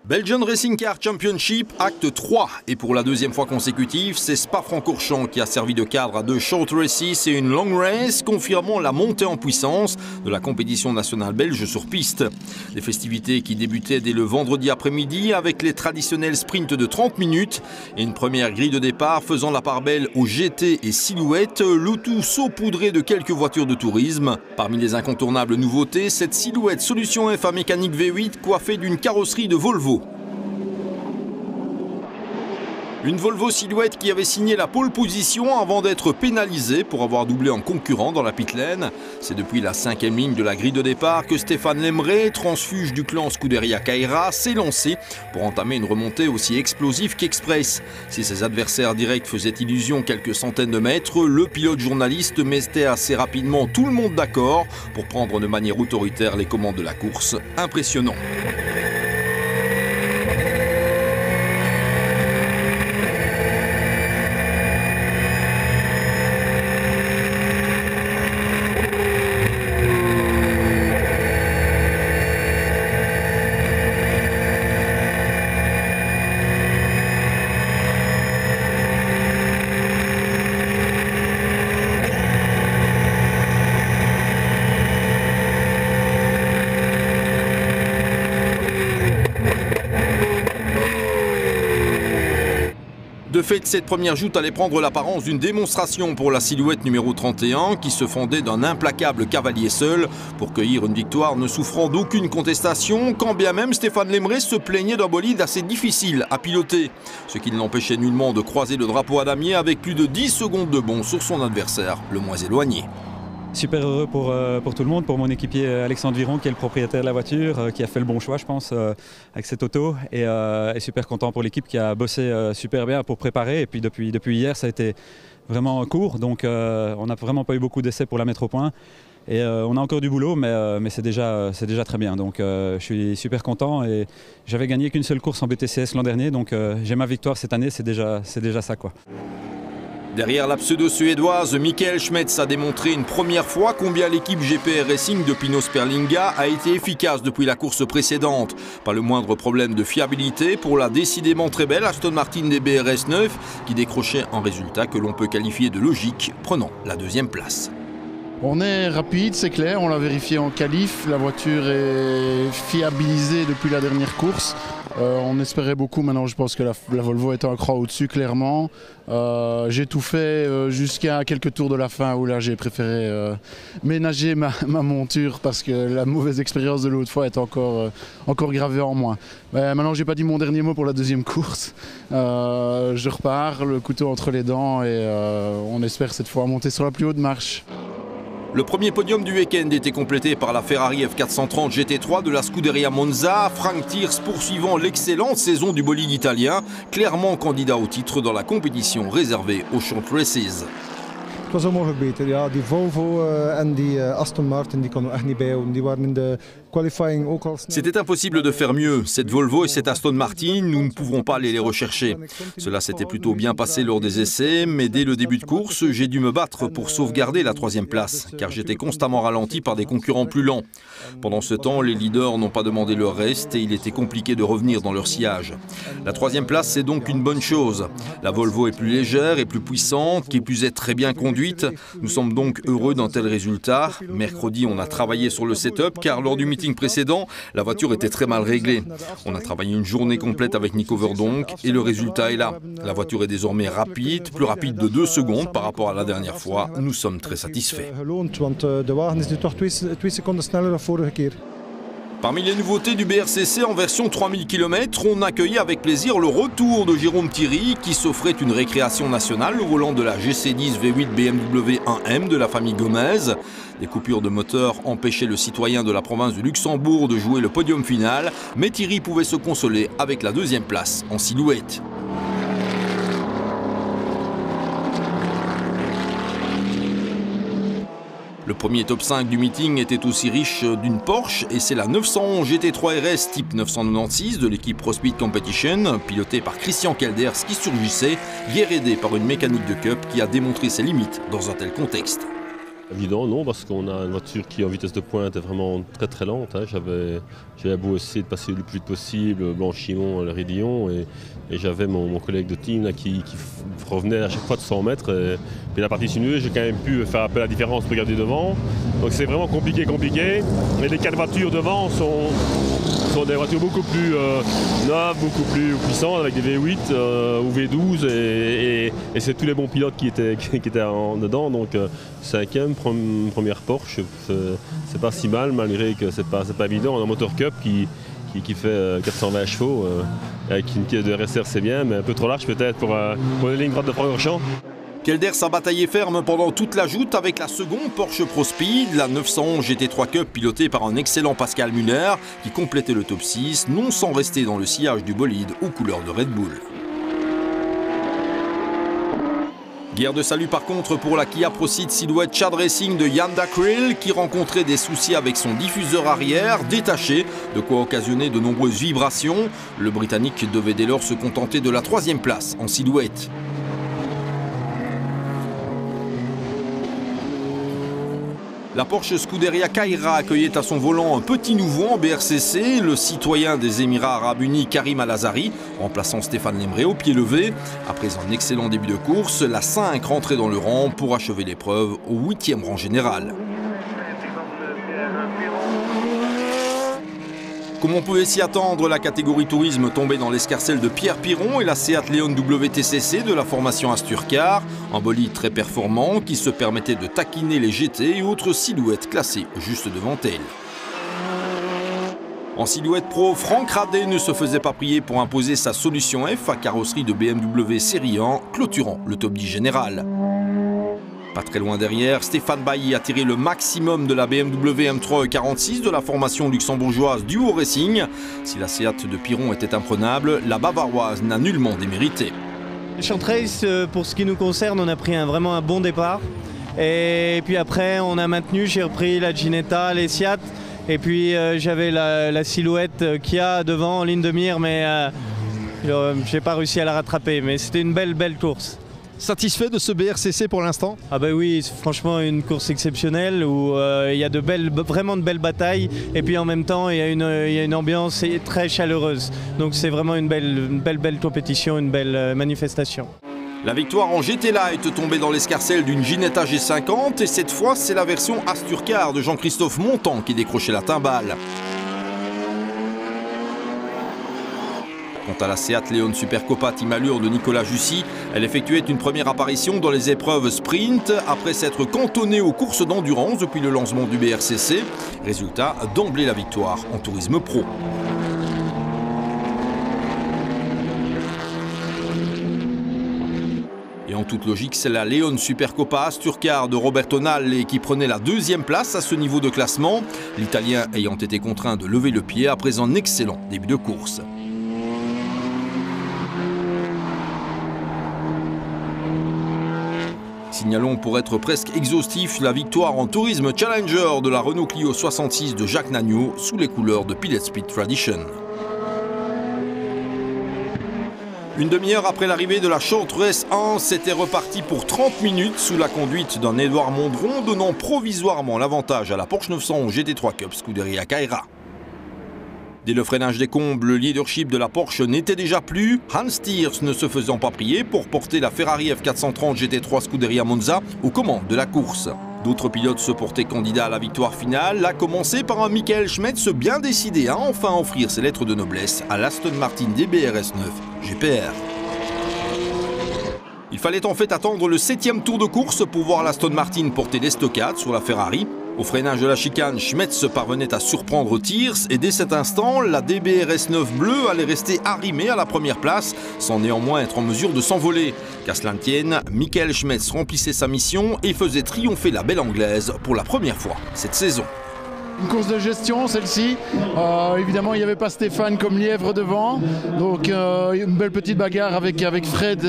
Belgian Racing Car Championship, acte 3. Et pour la deuxième fois consécutive, c'est Spa-Francorchamps qui a servi de cadre à 2 short races et une long race, confirmant la montée en puissance de la compétition nationale belge sur piste. Des festivités qui débutaient dès le vendredi après-midi avec les traditionnels sprints de 30 minutes et une première grille de départ faisant la part belle aux GT et Silhouette, le tout saupoudré de quelques voitures de tourisme. Parmi les incontournables nouveautés, cette Silhouette Solution F à mécanique V8 coiffée d'une carrosserie de Volvo. Une Volvo Silhouette qui avait signé la pole position avant d'être pénalisée pour avoir doublé en concurrent dans la pit lane. C'est depuis la 5e ligne de la grille de départ que Stéphane Lemray, transfuge du clan Scuderia Kaira, s'est lancé pour entamer une remontée aussi explosive qu'express. Si ses adversaires directs faisaient illusion quelques centaines de mètres, le pilote journaliste mettait assez rapidement tout le monde d'accord pour prendre de manière autoritaire les commandes de la course. Impressionnant. De fait, cette première joute allait prendre l'apparence d'une démonstration pour la Silhouette numéro 31 qui se fendait d'un implacable cavalier seul pour cueillir une victoire ne souffrant d'aucune contestation, quand bien même Stéphane Lemray se plaignait d'un bolide assez difficile à piloter, ce qui ne l'empêchait nullement de croiser le drapeau à damier avec plus de 10 secondes de bond sur son adversaire le moins éloigné. Super heureux pour tout le monde, pour mon équipier Alexandre Viron qui est le propriétaire de la voiture, qui a fait le bon choix je pense avec cette auto et super content pour l'équipe qui a bossé super bien pour préparer et puis depuis hier ça a été vraiment court donc on n'a vraiment pas eu beaucoup d'essais pour la mettre au point et on a encore du boulot mais c'est déjà très bien donc je suis super content et j'avais gagné qu'une seule course en BTCS l'an dernier donc j'ai ma victoire cette année, c'est déjà ça quoi. Derrière la pseudo-suédoise, Michael Schmetz a démontré une première fois combien l'équipe GPR Racing de Pino Sperlinga a été efficace depuis la course précédente. Pas le moindre problème de fiabilité pour la décidément très belle Aston Martin DBRS 9 qui décrochait un résultat que l'on peut qualifier de logique, prenant la 2e place. On est rapide, c'est clair, on l'a vérifié en qualif, la voiture est fiabilisée depuis la dernière course. On espérait beaucoup, maintenant je pense que la Volvo est un cran au-dessus clairement. J'ai tout fait jusqu'à quelques tours de la fin où là j'ai préféré ménager ma monture parce que la mauvaise expérience de l'autre fois est encore gravée en moi. Maintenant j'ai pas dit mon dernier mot pour la 2e course. Je repars, le couteau entre les dents et on espère cette fois monter sur la plus haute marche. Le premier podium du week-end était complété par la Ferrari F430 GT3 de la Scuderia Monza, Frank Tiers poursuivant l'excellente saison du bolide italien, clairement candidat au titre dans la compétition réservée aux short races. Het was onmogelijk beter. Ja, die Volvo en die Aston Martin die konden er echt niet bijhouden. Die waren in de qualifying ook al snel. C'était impossible de faire mieux. Cette Volvo et cette Aston Martin, nous ne pouvons pas aller les rechercher. Cela s'était plutôt bien passé lors des essais, mais dès le début de course, j'ai dû me battre pour sauvegarder la 3e place, car j'étais constamment ralenti par des concurrents plus lents. Pendant ce temps, les leaders n'ont pas demandé leur reste et il était compliqué de revenir dans leur sillage. La 3e place, c'est donc une bonne chose. La Volvo est plus légère et plus puissante, qui plus est très bien conduite. Nous sommes donc heureux d'un tel résultat. Mercredi, on a travaillé sur le setup car lors du meeting précédent, la voiture était très mal réglée. On a travaillé une journée complète avec Nico Verdonk et le résultat est là. La voiture est désormais rapide, plus rapide de 2 secondes par rapport à la dernière fois. Nous sommes très satisfaits. Parmi les nouveautés du BRCC en version 3000 km, on accueillait avec plaisir le retour de Jérôme Thierry qui s'offrait une récréation nationale au volant de la GC10 V8 BMW 1M de la famille Gomez. Des coupures de moteur empêchaient le citoyen de la province du Luxembourg de jouer le podium final, mais Thierry pouvait se consoler avec la 2e place en Silhouette. Le premier top 5 du meeting était aussi riche d'une Porsche et c'est la 911 GT3 RS type 996 de l'équipe ProSpeed Competition, pilotée par Christian Kelders qui surgissait, guéridé par une mécanique de cup qui a démontré ses limites dans un tel contexte. Évident, non, parce qu'on a une voiture qui en vitesse de pointe est vraiment très très lente. Hein. J'avais beau essayer de passer le plus vite possible, Blanchimont, le Rédillon, et j'avais mon collègue de team là, qui revenait à chaque fois de 100 mètres. Et la partie sinueuse, j'ai quand même pu faire un peu la différence pour regarder devant. Donc c'est vraiment compliqué. Mais les 4 voitures devant sont des voitures beaucoup plus neuves, beaucoup plus puissantes, avec des V8 ou V12, et c'est tous les bons pilotes qui étaient dedans. Donc 5e, première Porsche, c'est pas si mal, malgré que c'est pas évident. On a un moteur Cup qui fait 420 chevaux, avec une caisse de RSR, c'est bien, mais un peu trop large peut-être pour les lignes droites de Francorchamps. Kelders a bataillé ferme pendant toute la joute avec la seconde Porsche Pro Speed, la 911 GT3 Cup pilotée par un excellent Pascal Muller qui complétait le top 6, non sans rester dans le sillage du bolide aux couleurs de Red Bull. Guerre de salut par contre pour la Kia Proceed Silhouette Chad Racing de Jan Dacril qui rencontrait des soucis avec son diffuseur arrière détaché, de quoi occasionner de nombreuses vibrations. Le Britannique devait dès lors se contenter de la 3e place en silhouette. La Porsche Scuderia Kaira accueillait à son volant un petit nouveau en BRCC, le citoyen des Émirats Arabes Unis Karim Al-Azari, remplaçant Stéphane Lemré au pied levé. Après un excellent début de course, la 5 rentrait dans le rang pour achever l'épreuve au 8e rang général. Comme on pouvait s'y attendre, la catégorie tourisme tombait dans l'escarcelle de Pierre Piron et la Seat Leon WTCC de la formation Asturcar, un bolide très performant qui se permettait de taquiner les GT et autres silhouettes classées juste devant elle. En silhouette pro, Franck Radet ne se faisait pas prier pour imposer sa solution F à carrosserie de BMW Série 1, clôturant le top 10 général. Pas très loin derrière, Stéphane Bailly a tiré le maximum de la BMW M3 E46 de la formation luxembourgeoise Duo Racing. Si la Seat de Piron était imprenable, la bavaroise n'a nullement démérité. Chantrace, pour ce qui nous concerne, on a pris vraiment un bon départ. Et puis après, on a maintenu, j'ai repris la Ginetta, les Seat. Et puis j'avais la silhouette Kia devant en ligne de mire, mais j'ai pas réussi à la rattraper. Mais c'était une belle course. Satisfait de ce BRCC pour l'instant? Ah bah oui, franchement une course exceptionnelle où il y a vraiment de belles batailles et puis en même temps il y a une ambiance très chaleureuse. Donc c'est vraiment une belle compétition, une belle manifestation. La victoire en GT Light tombait dans l'escarcelle d'une Ginetta G50 et cette fois c'est la version Asturcar de Jean-Christophe Montan qui décrochait la timbale. Quant à la Seat Leon Supercopa Team Allure de Nicolas Jussy, elle effectuait une première apparition dans les épreuves sprint après s'être cantonnée aux courses d'endurance depuis le lancement du BRCC. Résultat, d'emblée la victoire en tourisme pro. Et en toute logique, c'est la Leon Supercopa Asturcar de Roberto Nalle qui prenait la 2e place à ce niveau de classement, l'Italien ayant été contraint de lever le pied après un excellent début de course. Signalons pour être presque exhaustif la victoire en tourisme Challenger de la Renault Clio 66 de Jacques Nagnaud sous les couleurs de Pilot Speed Tradition. Une demi-heure après l'arrivée de la Short Race 1, c'était reparti pour 30 minutes sous la conduite d'un Édouard Mondron donnant provisoirement l'avantage à la Porsche 911 GT3 Cup Scuderia Kaira. Dès le freinage des combles, le leadership de la Porsche n'était déjà plus, Hans Thiers ne se faisant pas prier pour porter la Ferrari F430 GT3 Scuderia Monza aux commandes de la course. D'autres pilotes se portaient candidats à la victoire finale, à commencer par un Michael Schmetz bien décidé à enfin offrir ses lettres de noblesse à l'Aston Martin DBRS 9 GPR. Il fallait en fait attendre le 7e tour de course pour voir l'Aston Martin porter l'estocade sur la Ferrari. Au freinage de la chicane, Schmetz parvenait à surprendre Thiers et dès cet instant, la DBRS 9 bleue allait rester arrimée à la première place sans néanmoins être en mesure de s'envoler. Qu'à cela ne tienne, Michael Schmetz remplissait sa mission et faisait triompher la belle anglaise pour la première fois cette saison. Une course de gestion, celle-ci. Évidemment, il n'y avait pas Stéphane comme lièvre devant. Donc, une belle petite bagarre avec Fred.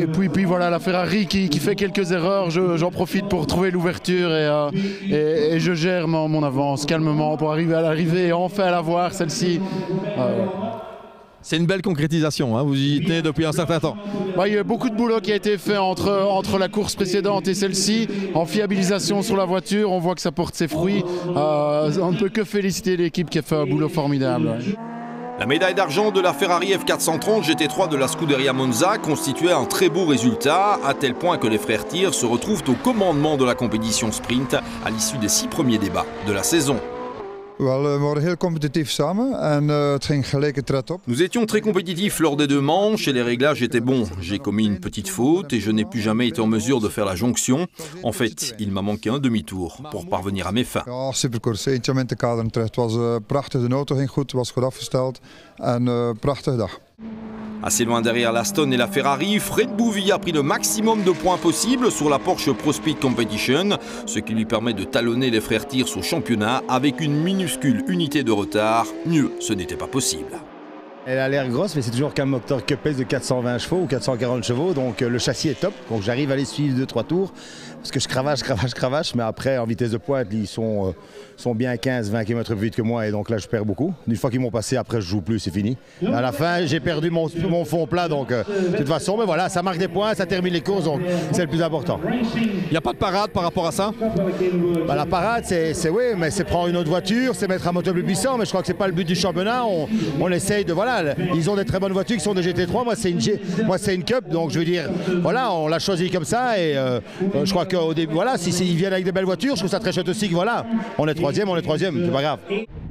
Et puis voilà, la Ferrari qui fait quelques erreurs. J'en profite pour trouver l'ouverture et je gère mon avance calmement pour arriver à l'arrivée et enfin la voir, celle-ci. C'est une belle concrétisation, hein, vous y tenez depuis un certain temps. Il y a eu beaucoup de boulot qui a été fait entre la course précédente et celle-ci. En fiabilisation sur la voiture, on voit que ça porte ses fruits. On ne peut que féliciter l'équipe qui a fait un boulot formidable. Ouais. La médaille d'argent de la Ferrari F430 GT3 de la Scuderia Monza constituait un très beau résultat, à tel point que les frères Thiers se retrouvent au commandement de la compétition sprint à l'issue des 6 premiers débats de la saison. Nous étions très compétitifs lors des 2 manches et les réglages étaient bons. J'ai commis une petite faute et je n'ai plus jamais été en mesure de faire la jonction. En fait, il m'a manqué un demi-tour pour parvenir à mes fins. Assez loin derrière l'Aston et la Ferrari, Fred Bouvy a pris le maximum de points possible sur la Porsche Pro Speed Competition, ce qui lui permet de talonner les frères Thiers au championnat avec une minuscule unité de retard. Mieux, ce n'était pas possible. Elle a l'air grosse, mais c'est toujours qu'un moteur que pèse de 420 chevaux ou 440 chevaux, donc le châssis est top. Donc j'arrive à les suivre 2-3 tours, parce que je cravache, mais après en vitesse de pointe, ils sont bien 15-20 km plus vite que moi, et donc là je perds beaucoup. Une fois qu'ils m'ont passé, après je joue plus, c'est fini. À la fin, j'ai perdu mon fond plat, donc de toute façon, mais voilà, ça marque des points, ça termine les courses, donc c'est le plus important. Il n'y a pas de parade par rapport à ça? La parade, oui, mais c'est prendre une autre voiture, c'est mettre un moteur plus puissant, mais je crois que c'est pas le but du championnat. On essaye de, voilà, ils ont des très bonnes voitures qui sont des GT3, moi c'est une Cup, donc je veux dire, voilà, on l'a choisi comme ça, et je crois qu'au début, voilà, s'ils viennent avec des belles voitures, je trouve ça très chouette aussi que voilà, on est troisième, c'est pas grave.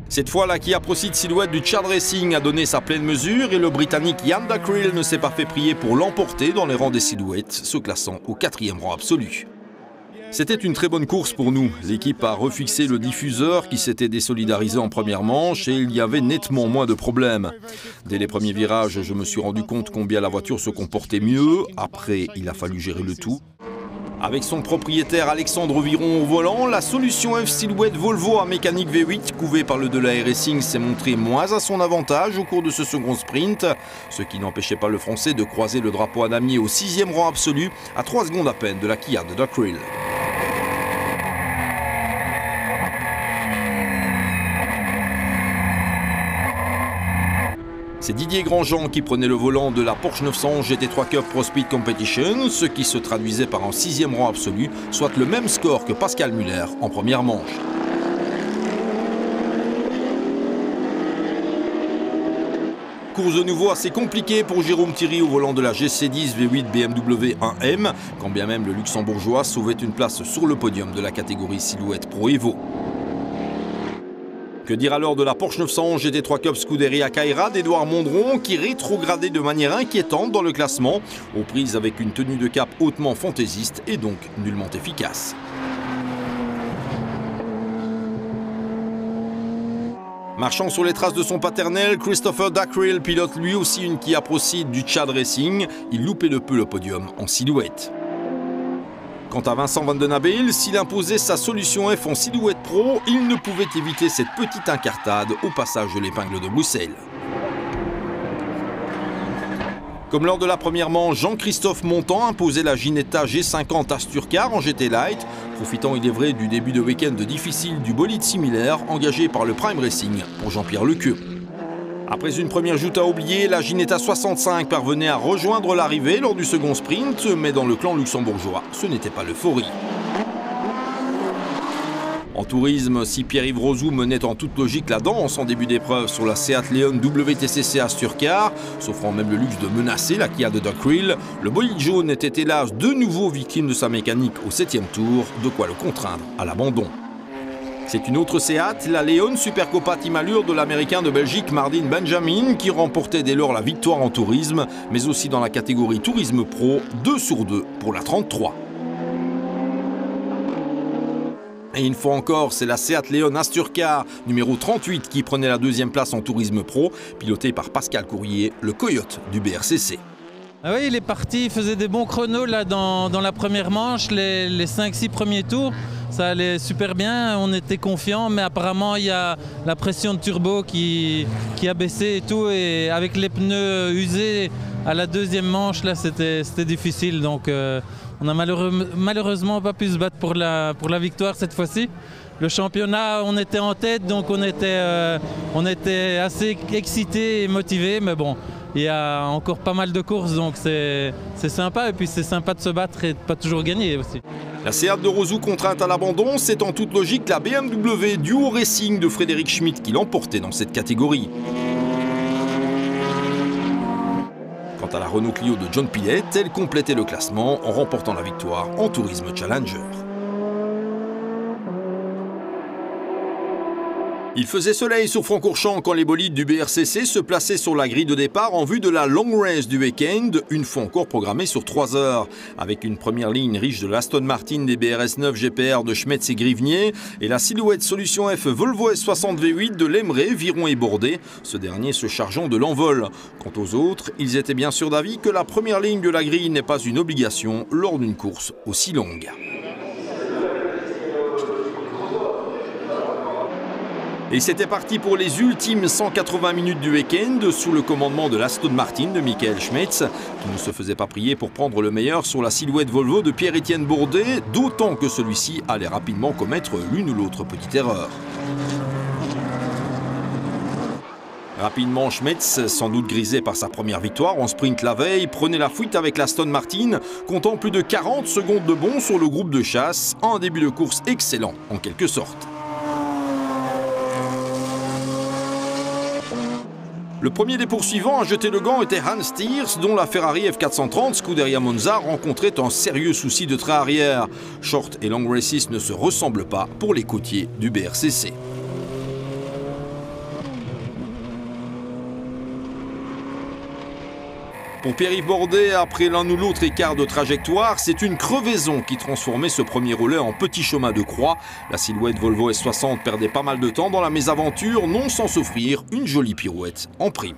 Cette fois, la Kia Proceed Silhouette du Chad Racing a donné sa pleine mesure et le Britannique Jan Dacryl ne s'est pas fait prier pour l'emporter dans les rangs des silhouettes, se classant au 4e rang absolu. C'était une très bonne course pour nous. L'équipe a refixé le diffuseur qui s'était désolidarisé en première manche et il y avait nettement moins de problèmes. Dès les premiers virages, je me suis rendu compte combien la voiture se comportait mieux. Après, il a fallu gérer le tout. Avec son propriétaire Alexandre Viron au volant, la solution F-Silhouette Volvo à mécanique V8 couvée par le Delahaye Racing s'est montrée moins à son avantage au cours de ce second sprint, ce qui n'empêchait pas le Français de croiser le drapeau à damier au 6e rang absolu, à 3 secondes à peine de la Kia de Dacryl. C'est Didier Grandjean qui prenait le volant de la Porsche 911 GT3 Cup Pro Speed Competition, ce qui se traduisait par un 6e rang absolu, soit le même score que Pascal Muller en première manche. Course de nouveau assez compliquée pour Jérôme Thierry au volant de la GC10 V8 BMW 1M, quand bien même le luxembourgeois sauvait une place sur le podium de la catégorie Silhouette Pro Evo. Que dire alors de la Porsche 911 GT3 Cup Scuderia Kaira d'Edouard Mondron qui rétrogradait de manière inquiétante dans le classement, aux prises avec une tenue de cap hautement fantaisiste et donc nullement efficace. Marchant sur les traces de son paternel, Christopher Dacryl pilote lui aussi une Kia Proceed du Chad Racing. Il loupait de peu le podium en silhouette. Quant à Vincent Van Den Abel, s'il imposait sa solution F en Silhouette Pro, il ne pouvait éviter cette petite incartade au passage de l'épingle de Bruxelles. Comme lors de la première manche, Jean-Christophe Montant imposait la Ginetta G50 Asturcar en GT Light, profitant il est vrai du début de week-end difficile du bolide similaire engagé par le Prime Racing pour Jean-Pierre Lecure. Après une première joute à oublier, la Ginetta 65 parvenait à rejoindre l'arrivée lors du second sprint, mais dans le clan luxembourgeois, ce n'était pas l'euphorie. En tourisme, si Pierre-Yves Rosou menait en toute logique la danse en début d'épreuve sur la Seat Leon WTCC Asturcar, s'offrant même le luxe de menacer la Kia de Dacryl, le bolide jaune était hélas de nouveau victime de sa mécanique au 7e tour, de quoi le contraindre à l'abandon. C'est une autre Seat, la Leon Supercopa Team Allure de l'américain de Belgique Mardin Benjamin, qui remportait dès lors la victoire en tourisme, mais aussi dans la catégorie Tourisme Pro, 2 sur 2 pour la 33. Et une fois encore, c'est la Seat Leon Asturcar numéro 38 qui prenait la 2e place en Tourisme Pro, piloté par Pascal Courrier, le coyote du BRCC. Ah oui, il est parti, il faisait des bons chronos là, dans la première manche, les 5-6 premiers tours. Ça allait super bien, on était confiants, mais apparemment il y a la pression de turbo qui a baissé et tout. Et avec les pneus usés, À la deuxième manche, là, c'était difficile. Donc, on n'a malheureusement pas pu se battre pour la victoire cette fois-ci. Le championnat, on était en tête, donc on était assez excités et motivés. Mais bon, il y a encore pas mal de courses, donc c'est sympa. Et puis c'est sympa de se battre et de pas toujours gagner aussi. La Seat de Rozoux contrainte à l'abandon, c'est en toute logique la BMW Duo Racing de Frédéric Schmidt qui l'emportait dans cette catégorie. Quant à la Renault Clio de John Pillet, elle complétait le classement en remportant la victoire en Tourisme Challenger. Il faisait soleil sur Francorchamps quand les bolides du BRCC se plaçaient sur la grille de départ en vue de la long race du week-end, une fois encore programmée sur 3 heures. Avec une première ligne riche de l'Aston Martin des BRS9 GPR de Schmetz et Grivnier et la silhouette Solution F Volvo S60 V8 de Lemray, Viron et Bordet, ce dernier se chargeant de l'envol. Quant aux autres, ils étaient bien sûrs d'avis que la première ligne de la grille n'est pas une obligation lors d'une course aussi longue. Et c'était parti pour les ultimes 180 minutes du week-end sous le commandement de l'Aston Martin de Michael Schmetz, qui ne se faisait pas prier pour prendre le meilleur sur la silhouette Volvo de Pierre-Étienne Bourdet, d'autant que celui-ci allait rapidement commettre l'une ou l'autre petite erreur. Rapidement, Schmetz, sans doute grisé par sa première victoire en sprint la veille, prenait la fuite avec l'Aston Martin, comptant plus de 40 secondes de bond sur le groupe de chasse, un début de course excellent en quelque sorte. Le premier des poursuivants à jeter le gant était Hans Stiers, dont la Ferrari F430 Scuderia Monza rencontrait un sérieux souci de trait arrière. Short et long races ne se ressemblent pas pour les côtiers du BRCC. Pour Pierre-Yves Bordet, après l'un ou l'autre écart de trajectoire, c'est une crevaison qui transformait ce premier relais en petit chemin de croix. La silhouette Volvo S60 perdait pas mal de temps dans la mésaventure, non sans s'offrir une jolie pirouette en prime.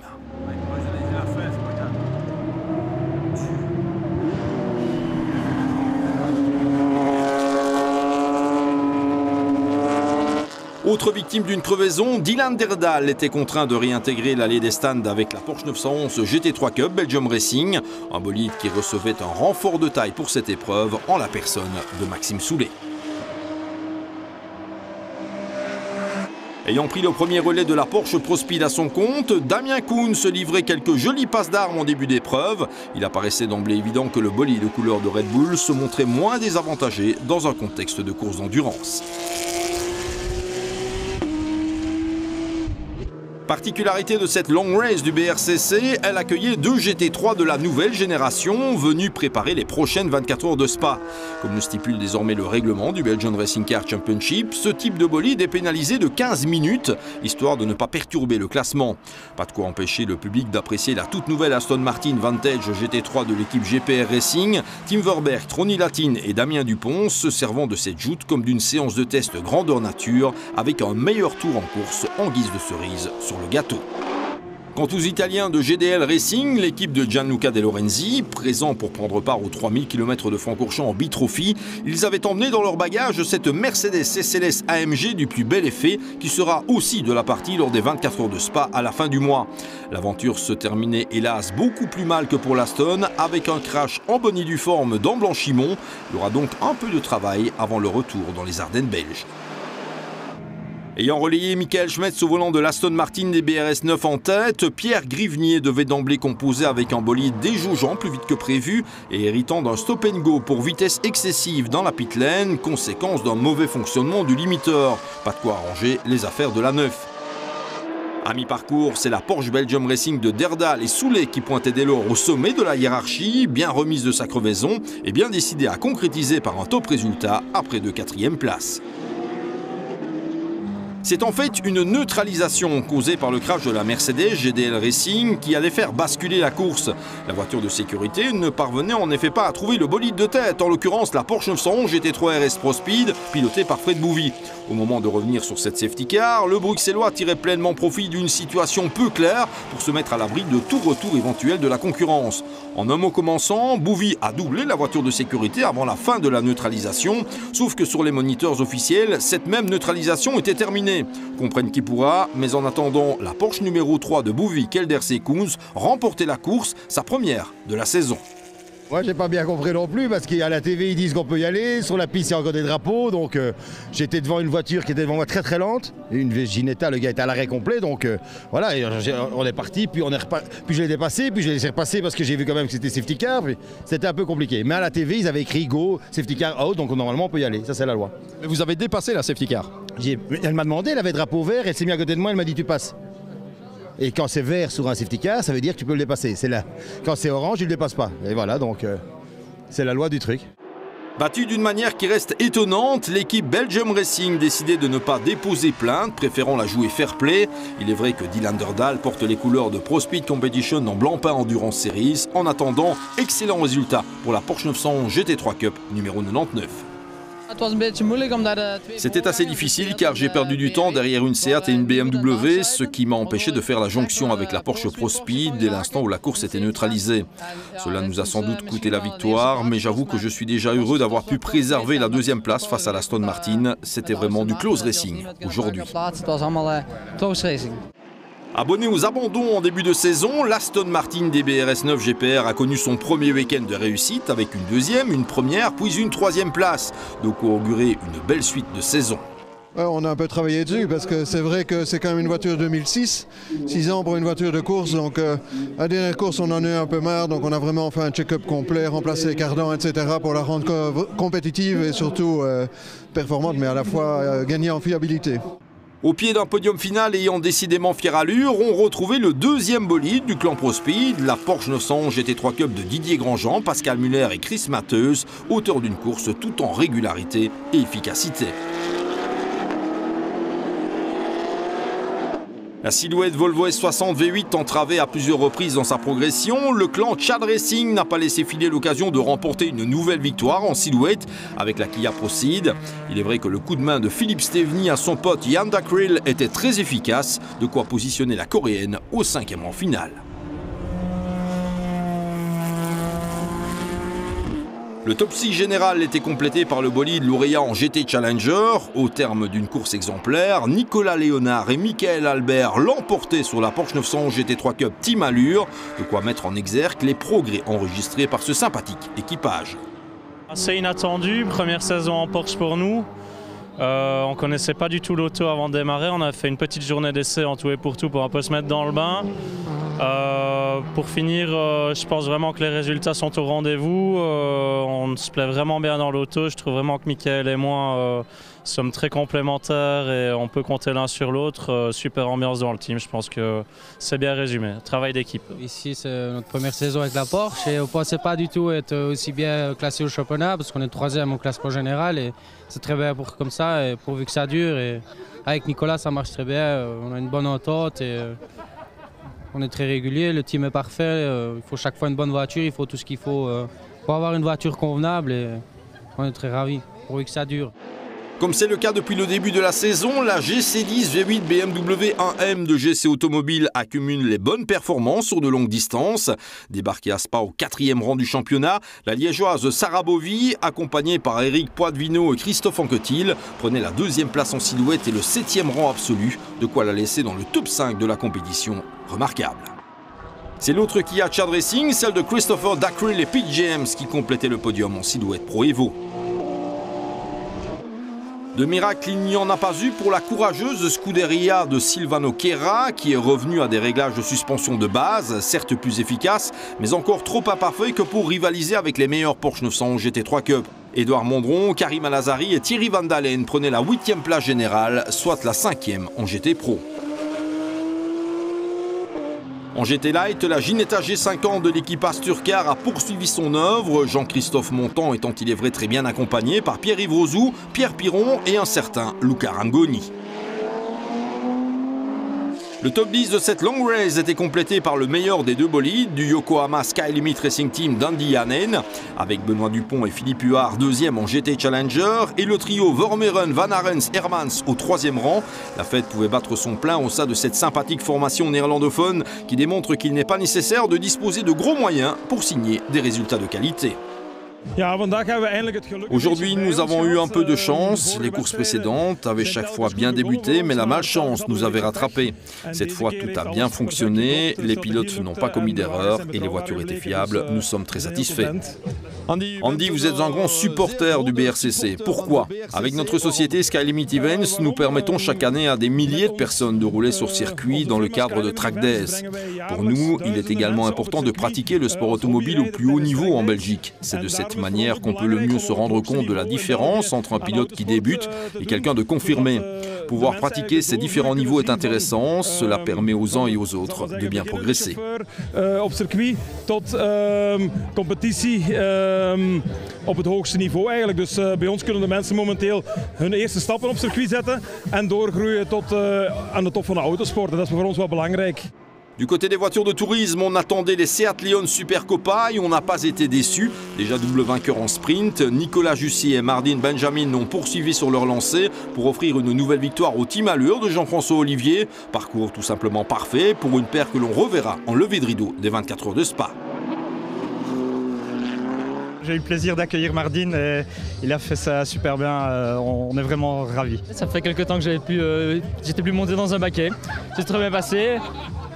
Autre victime d'une crevaison, Dylan Derdal était contraint de réintégrer l'allée des stands avec la Porsche 911 GT3 Cup Belgium Racing, un bolide qui recevait un renfort de taille pour cette épreuve en la personne de Maxime Soulet. Ayant pris le premier relais de la Porsche ProSpeed à son compte, Damien Kuhn se livrait quelques jolies passes d'armes en début d'épreuve. Il apparaissait d'emblée évident que le bolide de couleur de Red Bull se montrait moins désavantagé dans un contexte de course d'endurance. Particularité de cette long race du BRCC, elle accueillait 2 GT3 de la nouvelle génération venus préparer les prochaines 24 heures de Spa. Comme le stipule désormais le règlement du Belgian Racing Car Championship, ce type de bolide est pénalisé de 15 minutes, histoire de ne pas perturber le classement. Pas de quoi empêcher le public d'apprécier la toute nouvelle Aston Martin Vantage GT3 de l'équipe GPR Racing, Tim Verberg, Ronnie Latine et Damien Dupont se servant de cette joute comme d'une séance de test grandeur nature avec un meilleur tour en course en guise de cerise sur le gâteau. Quant aux Italiens de GDL Racing, l'équipe de Gianluca De Lorenzi, présent pour prendre part aux 3000 km de Francorchamps en Bitrophy, ils avaient emmené dans leur bagage cette Mercedes SLS AMG du plus bel effet qui sera aussi de la partie lors des 24 heures de Spa à la fin du mois. L'aventure se terminait hélas beaucoup plus mal que pour l'Aston avec un crash en bonne et due forme dans Blanchimont. Il y aura donc un peu de travail avant le retour dans les Ardennes belges. Ayant relayé Michael Schmetz au volant de l'Aston Martin des BRS9 en tête, Pierre Grivnier devait d'emblée composer avec un bolide déjaugeant plus vite que prévu et héritant d'un stop and go pour vitesse excessive dans la pit lane, conséquence d'un mauvais fonctionnement du limiteur. Pas de quoi arranger les affaires de la 9. À mi-parcours, c'est la Porsche Belgium Racing de Derdal et Soulet qui pointait dès lors au sommet de la hiérarchie, bien remise de sa crevaison et bien décidée à concrétiser par un top résultat après 2 quatrièmes places. C'est en fait une neutralisation causée par le crash de la Mercedes GDL Racing qui allait faire basculer la course. La voiture de sécurité ne parvenait en effet pas à trouver le bolide de tête, en l'occurrence la Porsche 911 GT3 RS ProSpeed, pilotée par Fred Bouvy. Au moment de revenir sur cette safety car, le Bruxellois tirait pleinement profit d'une situation peu claire pour se mettre à l'abri de tout retour éventuel de la concurrence. En un mot commençant, Bouvy a doublé la voiture de sécurité avant la fin de la neutralisation, sauf que sur les moniteurs officiels, cette même neutralisation était terminée. terminé. Comprenne qui pourra, mais en attendant, la Porsche numéro 3 de Bouvik Elderse-Koens remportait la course, sa première de la saison. Moi, j'ai pas bien compris non plus parce qu'à la TV, ils disent qu'on peut y aller. Sur la piste, il y a encore des drapeaux. Donc, j'étais devant une voiture qui était devant moi très très lente. Une Ginetta, le gars était à l'arrêt complet. Donc, voilà, et on est parti. Puis, puis je l'ai dépassé. Puis, je l'ai laissé repasser parce que j'ai vu quand même que c'était safety car. C'était un peu compliqué. Mais à la TV, ils avaient écrit go, safety car out. Donc, normalement, on peut y aller. Ça, c'est la loi. Mais vous avez dépassé la safety car. Elle m'a demandé, elle avait drapeau vert. Elle s'est mise à côté de moi. Elle m'a dit tu passes. Et quand c'est vert sur un safety car, ça veut dire que tu peux le dépasser. C'est là. Quand c'est orange, il ne le dépasse pas. Et voilà, donc c'est la loi du truc. Battu d'une manière qui reste étonnante, l'équipe Belgium Racing décidait de ne pas déposer plainte, préférant la jouer fair play. Il est vrai que Dylan Derdal porte les couleurs de Pro Speed Competition en blanc-pain Endurance Series. En attendant, excellent résultat pour la Porsche 911 GT3 Cup numéro 99. C'était assez difficile car j'ai perdu du temps derrière une Seat et une BMW, ce qui m'a empêché de faire la jonction avec la Porsche Pro Speed dès l'instant où la course était neutralisée. Cela nous a sans doute coûté la victoire, mais j'avoue que je suis déjà heureux d'avoir pu préserver la deuxième place face à l'Aston Martin. C'était vraiment du close racing aujourd'hui. Abonné aux abandons en début de saison, l'Aston Martin DBRS 9 GPR a connu son premier week-end de réussite avec une deuxième, une première, puis une troisième place. De quoi augurer une belle suite de saison. On a un peu travaillé dessus parce que c'est vrai que c'est quand même une voiture 2006, 6 ans pour une voiture de course. Donc à la dernière course, on en a eu un peu marre. Donc on a vraiment fait un check-up complet, remplacé les cardans, etc. pour la rendre compétitive et surtout performante, mais à la fois gagner en fiabilité. Au pied d'un podium final ayant décidément fière allure, on retrouvait le deuxième bolide du clan Pro Speed, la Porsche 911 GT3 Cup de Didier Grandjean, Pascal Muller et Chris Matheus, auteurs d'une course tout en régularité et efficacité. La silhouette Volvo S60 V8 entravée à plusieurs reprises dans sa progression, le clan Chad Racing n'a pas laissé filer l'occasion de remporter une nouvelle victoire en silhouette avec la Kia Proceed. Il est vrai que le coup de main de Philippe Steveny à son pote Jan Dacril était très efficace, de quoi positionner la Coréenne au 5e rang final. Le top 6 général était complété par le bolide lauréat en GT Challenger. Au terme d'une course exemplaire, Nicolas Léonard et Michael Albert l'emportaient sur la Porsche 911 GT3 Cup Team Allure, de quoi mettre en exergue les progrès enregistrés par ce sympathique équipage. Assez inattendu, première saison en Porsche pour nous. On ne connaissait pas du tout l'auto avant de démarrer, on a fait une petite journée d'essai en tout et pour tout pour un peu se mettre dans le bain. Pour finir, je pense vraiment que les résultats sont au rendez-vous. On se plaît vraiment bien dans l'auto. Je trouve vraiment que Michael et moi sommes très complémentaires et on peut compter l'un sur l'autre. Super ambiance dans le team, je pense que c'est bien résumé. Travail d'équipe. Ici, c'est notre première saison avec la Porsche et on ne pensait pas du tout être aussi bien classé au championnat parce qu'on est 3e au classement général et c'est très bien pour comme ça et pourvu que ça dure. Et avec Nicolas, ça marche très bien. On a une bonne entente et on est très régulier. Le team est parfait. Il faut chaque fois une bonne voiture. Il faut tout ce qu'il faut pour avoir une voiture convenable et on est très ravis pourvu que ça dure. Comme c'est le cas depuis le début de la saison, la GC10 V8 BMW 1M de GC Automobile accumule les bonnes performances sur de longues distances. Débarquée à Spa au 4e rang du championnat, la liégeoise Sarah Bovy, accompagnée par Eric Poitvino et Christophe Anquetil, prenait la 2e place en silhouette et le 7e rang absolu, de quoi la laisser dans le top 5 de la compétition. Remarquable. C'est l'autre Kia Chad Racing, celle de Christopher Dacril et Pete James, qui complétait le podium en silhouette Pro Evo. De miracle, il n'y en a pas eu pour la courageuse Scuderia de Silvano Chiera, qui est revenue à des réglages de suspension de base, certes plus efficaces, mais encore trop imparfaits que pour rivaliser avec les meilleurs Porsche 911 GT3 Cup. Édouard Mondron, Karim Alazari et Thierry Van Dalen prenaient la 8e place générale, soit la 5e en GT Pro. En GT Light, la Ginetta G50 de l'équipe Asturcar a poursuivi son œuvre, Jean-Christophe Montan étant il est vrai très bien accompagné par Pierre-Yves Rozou, Pierre Piron et un certain Luca Rangoni. Le top 10 de cette long race était complété par le meilleur des deux bolides du Yokohama Sky Limit Racing Team d'Andy Hanen, avec Benoît Dupont et Philippe Huard 2e en GT Challenger et le trio Vermeuren, Van Arens, Hermans au 3e rang. La fête pouvait battre son plein au sein de cette sympathique formation néerlandophone qui démontre qu'il n'est pas nécessaire de disposer de gros moyens pour signer des résultats de qualité. Aujourd'hui, nous avons eu un peu de chance. Les courses précédentes avaient chaque fois bien débuté, mais la malchance nous avait rattrapés. Cette fois, tout a bien fonctionné. Les pilotes n'ont pas commis d'erreur et les voitures étaient fiables. Nous sommes très satisfaits. Andy, vous êtes un grand supporter du BRCC. Pourquoi? Avec notre société Sky Limit Events, nous permettons chaque année à des milliers de personnes de rouler sur circuit dans le cadre de Track Days. Pour nous, il est également important de pratiquer le sport automobile au plus haut niveau en Belgique. C'est de cette manière qu'on peut le mieux se rendre compte de la différence entre un pilote qui débute et quelqu'un de confirmé. Pouvoir pratiquer ces différents niveaux est intéressant. Cela permet aux uns et aux autres de bien progresser. Op circuit tot competitie op het hoogste niveau eigenlijk. Dus bij ons kunnen de mensen momenteel hun eerste stappen op circuit zetten en doorgroeien tot aan de top van de autosport. En dat is voor ons wel belangrijk. Du côté des voitures de tourisme, on attendait les Seat Leon Super Copa et on n'a pas été déçus. Déjà double vainqueur en sprint, Nicolas Jussier et Mardine Benjamin ont poursuivi sur leur lancée pour offrir une nouvelle victoire au Team Allure de Jean-François Olivier. Parcours tout simplement parfait pour une paire que l'on reverra en levée de rideau des 24 heures de Spa. J'ai eu le plaisir d'accueillir Mardine et il a fait ça super bien, on est vraiment ravis. Ça fait quelques temps que j'étais plus monté dans un baquet, c'est très bien passé.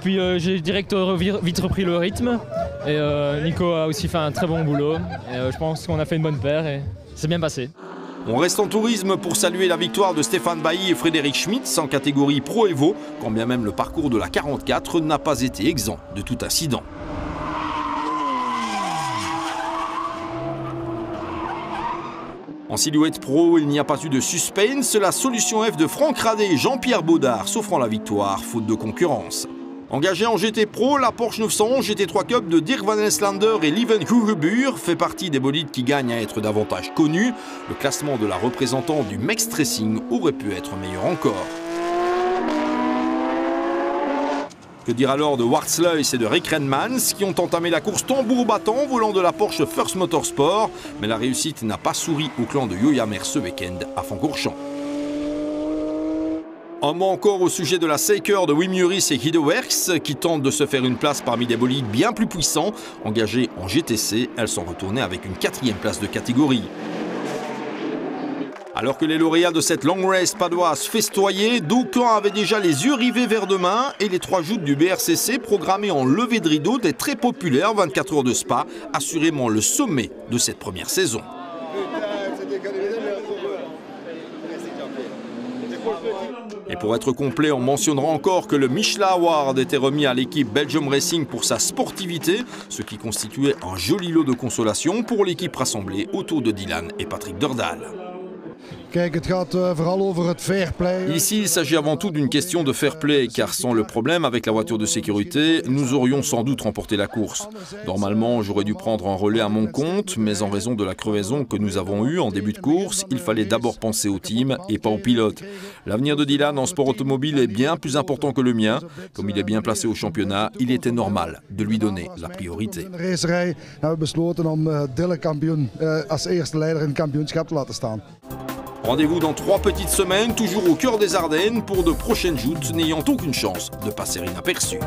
Puis j'ai direct vite repris le rythme et Nico a aussi fait un très bon boulot. Et, je pense qu'on a fait une bonne paire et c'est bien passé. On reste en tourisme pour saluer la victoire de Stéphane Bailly et Frédéric Schmitz en catégorie Pro Evo, quand bien même le parcours de la 44 n'a pas été exempt de tout incident. En silhouette pro, il n'y a pas eu de suspense. La solution F de Franck Radet et Jean-Pierre Baudard s'offrant la victoire, faute de concurrence. Engagé en GT Pro, la Porsche 911 GT3 Cup de Dirk Van Elslander et Lieven Hugebuur fait partie des bolides qui gagnent à être davantage connus. Le classement de la représentante du Mext Racing aurait pu être meilleur encore. Que dire alors de Wartsluis et de Rick Renmans qui ont entamé la course tambour battant volant de la Porsche First Motorsport, mais la réussite n'a pas souri au clan de Joyamer ce week-end à Foncorchamps. Un mot encore au sujet de la Saker de Wim Juris et Hideworks qui tentent de se faire une place parmi des bolides bien plus puissants. Engagées en GTC, elles sont retournées avec une 4e place de catégorie. Alors que les lauréats de cette long race padoise festoyaient, d'aucuns avaient déjà les yeux rivés vers demain et les 3 joutes du BRCC programmées en levée de rideau des très populaires 24 heures de Spa, assurément le sommet de cette première saison. Et pour être complet, on mentionnera encore que le Michelin Award était remis à l'équipe Belgium Racing pour sa sportivité, ce qui constituait un joli lot de consolation pour l'équipe rassemblée autour de Dylan et Patrick Dordaal. Ici, il s'agit avant tout d'une question de fair play, car sans le problème avec la voiture de sécurité, nous aurions sans doute remporté la course. Normalement, j'aurais dû prendre un relais à mon compte, mais en raison de la crevaison que nous avons eue en début de course, il fallait d'abord penser au team et pas au pilote. L'avenir de Dylan en sport automobile est bien plus important que le mien. Comme il est bien placé au championnat, il était normal de lui donner la priorité. Rendez-vous dans 3 petites semaines, toujours au cœur des Ardennes, pour de prochaines joutes n'ayant aucune chance de passer inaperçues.